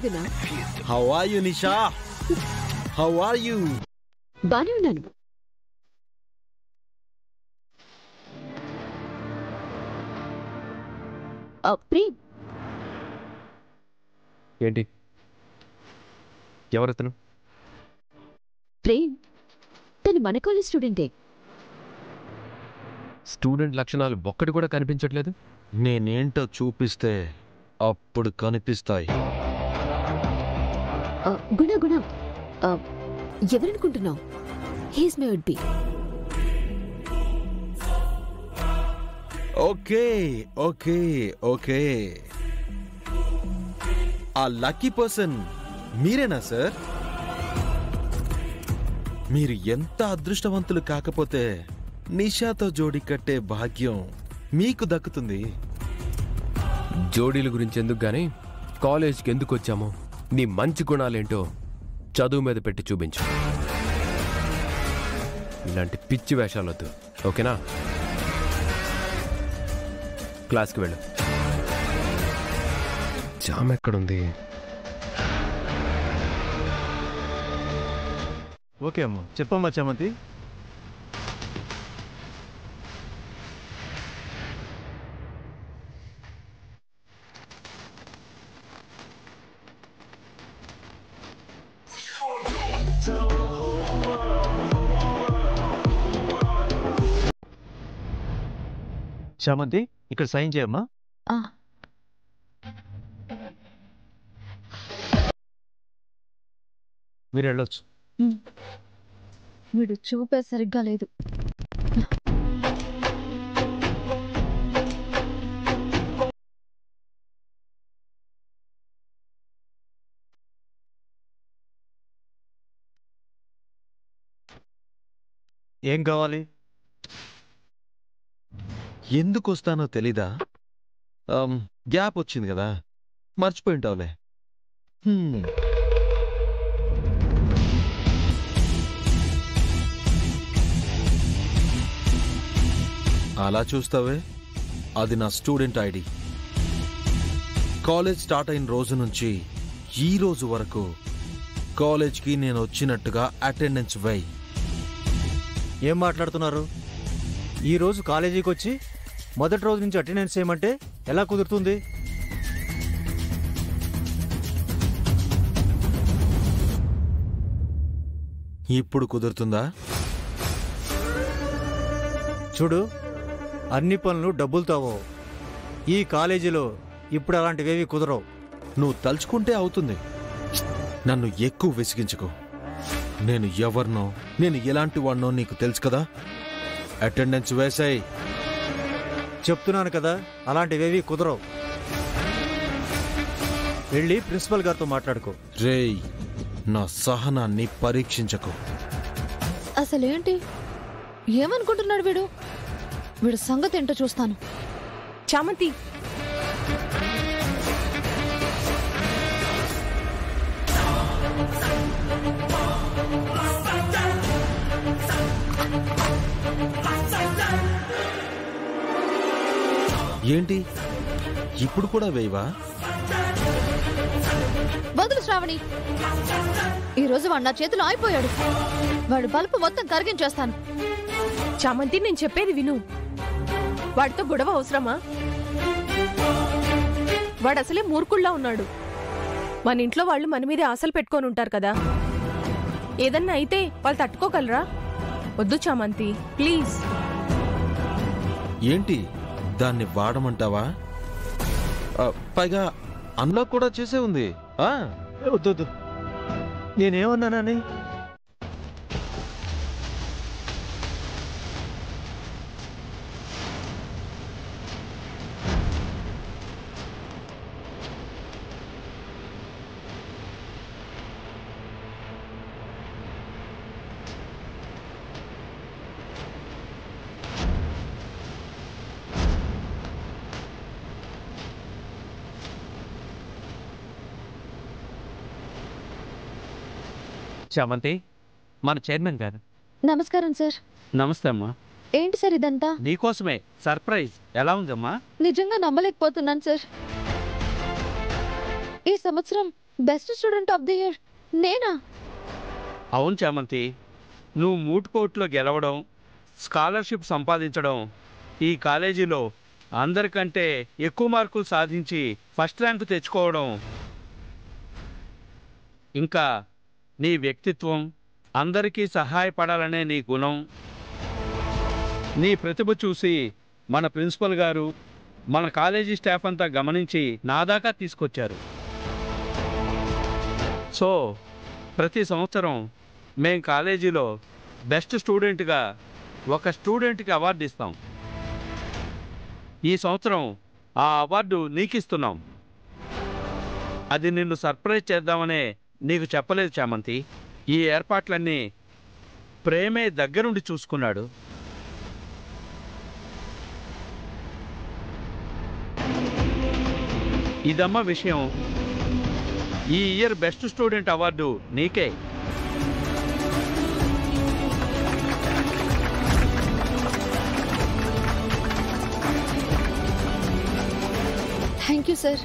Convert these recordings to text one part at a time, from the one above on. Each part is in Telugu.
Guna. How are you Nisha? How are you? బానే ఉన్నాను. ప్రేమ్. ఏంటి? ఎవరతను? ప్రేమ్ తను మన కాలేజ్ స్టూడెంటే. స్టూడెంట్ లక్షణాలు ఒక్కటి కూడా కనిపించట్లేదు. నేనేంటో చూపిస్తే అప్పుడు కనిపిస్తాయి. గుణ గుణ ఎవరనుకుంటున్నావు? He's my would be. Okay okay okay, ఆ లక్కీ పర్సన్ మీరేనా సార్? మీరు ఎంత అదృష్టవంతులు కాకపోతే నిషాతో జోడి కట్టే భాగ్యం మీకు దక్కుతుంది. జోడీల గురించి ఎందుకు గానీ కాలేజ్కి ఎందుకు వచ్చామో, నీ మంచి గుణాలేంటో చదువు మీద పెట్టి చూపించు. ఇలాంటి పిచ్చి వేషాలొద్దు, ఓకేనా? క్లాస్కి వెళ్ళు. జామ్ ఎక్కడుంది? ఓకే అమ్మా, చెప్పమ్మా చామంతి. చామంతి, ఇక్కడ సైన్ చేయమ్మా. మీరు వెళ్ళొచ్చు. వీడు చూపే సరిగ్గా లేదు. ఏం కావాలి? ఎందుకు వస్తానో తెలీదా? గ్యాప్ వచ్చింది కదా, మర్చిపోయింటావులే. అలా చూస్తావే, అది నా స్టూడెంట్ ఐడి. కాలేజ్ స్టార్ట్ అయిన రోజు నుంచి ఈ రోజు వరకు కాలేజ్కి నేను వచ్చినట్టుగా అటెండెన్స్ వేయి. ఏం మాట్లాడుతున్నారు? ఈరోజు కాలేజీకి వచ్చి మొదటి రోజు నుంచి అటెండెన్స్ చేయమంటే ఎలా కుదురుతుంది? ఇప్పుడు కుదురుతుందా? చూడు, అన్ని పనులు డబ్బులతో అవ్వవు. ఈ కాలేజీలో ఇప్పుడు అలాంటివేవి కుదరవు. నువ్వు తలుచుకుంటే అవుతుంది. నన్ను ఎక్కువ విసిగించుకో. నేను ఎవరినో, నేను ఎలాంటి వాడినో నీకు తెలుసు కదా. అటెండెన్స్ వేసాయి. చెప్తున్నాను కదా, అలాంటివేవి కుదరవు. వెళ్ళి ప్రిన్సిపల్ గారితో మాట్లాడుకో. రేయ్, నా సహనాన్ని పరీక్షించకు. అసలేంటి? ఏమనుకుంటున్నాడు వీడు? వీడు సంగతి ఏంటో చూస్తాను. చామంతి, ఏంటి ఇప్పుడు కూడా వేయవా? వదులు శ్రావణి. ఈ రోజు వాడు నా చేతిలో అయిపోయాడు. వాడు బల్బు మొత్తం కరిగించేస్తాను. చామంతి, నేను చెప్పేది విను. వాడితో గొడవ అవసరమా? వాడు అసలే మూర్ఖుల్లా ఉన్నాడు. మన ఇంట్లో వాళ్ళు మన మీదే ఆశలు పెట్టుకొని ఉంటారు కదా. ఏదన్నా అయితే వాళ్ళు తట్టుకోగలరా? వద్దు చామంతి, ప్లీజ్. ఏంటి దాన్ని వాడమంటావా? పైగా అన్లాక్ కూడా చేసే ఉంది. వద్దు, నేనేమన్నానని? చామంతి, మన చైర్మన్ గారు. నమస్కారం సార్. నమస్తే అమ్మా. ఏంటి సార్ ఇదంతా? నీకోసమే సర్ప్రైజ్. ఎలా ఉందమ్మా? నిజంగా నమ్మలేకపోతున్నాను సార్. ఈ సంవత్సరం best student of the year నేనా? అవును చామంతి, నువ్వు మూట్ కోర్టులో గెలవడం, స్కాలర్షిప్ సంపాదించడం, ఈ కాలేజీలో అందరికంటే ఎక్కువ మార్కులు సాధించి ఫస్ట్ ర్యాంకు తెచ్చుకోవడం, ఇంకా నీ వ్యక్తిత్వం, అందరికీ సహాయపడాలనే నీ గుణం, నీ ప్రతిభ చూసి మన ప్రిన్సిపల్ గారు, మన కాలేజీ స్టాఫ్ అంతా గమనించి నా దాకా తీసుకొచ్చారు. సో ప్రతి సంవత్సరం మేం కాలేజీలో బెస్ట్ స్టూడెంట్గా ఒక స్టూడెంట్కి అవార్డు ఇస్తాం. ఈ సంవత్సరం ఆ అవార్డు నీకు ఇస్తున్నాం. అది నిన్ను సర్ప్రైజ్ చేద్దామనే నీకు చెప్పలేదు చామంతి. ఈ ఏర్పాట్లన్నీ ప్రేమే దగ్గరుండి చూసుకున్నాడు. ఇదమ్మ విషయం. ఈ ఇయర్ బెస్ట్ స్టూడెంట్ అవార్డు నీకే. Thank you sir.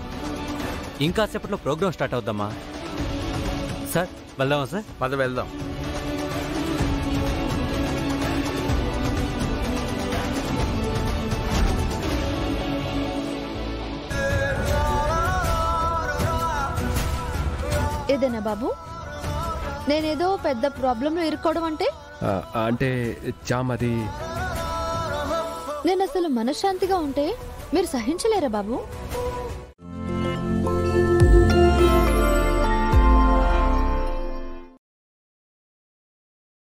ఇంకా సేపట్లో ప్రోగ్రామ్ స్టార్ట్ అవుద్దామా సార్? వెళ్దామా సార్? పద వెళ్దాం. ఏదేనా బాబు, నేనేదో పెద్ద ప్రాబ్లంలో ఇరుక్కోవడం అంటే? అంటే చామది, నేను అసలు మనశ్శాంతిగా ఉంటే మీరు సహించలేరా బాబు?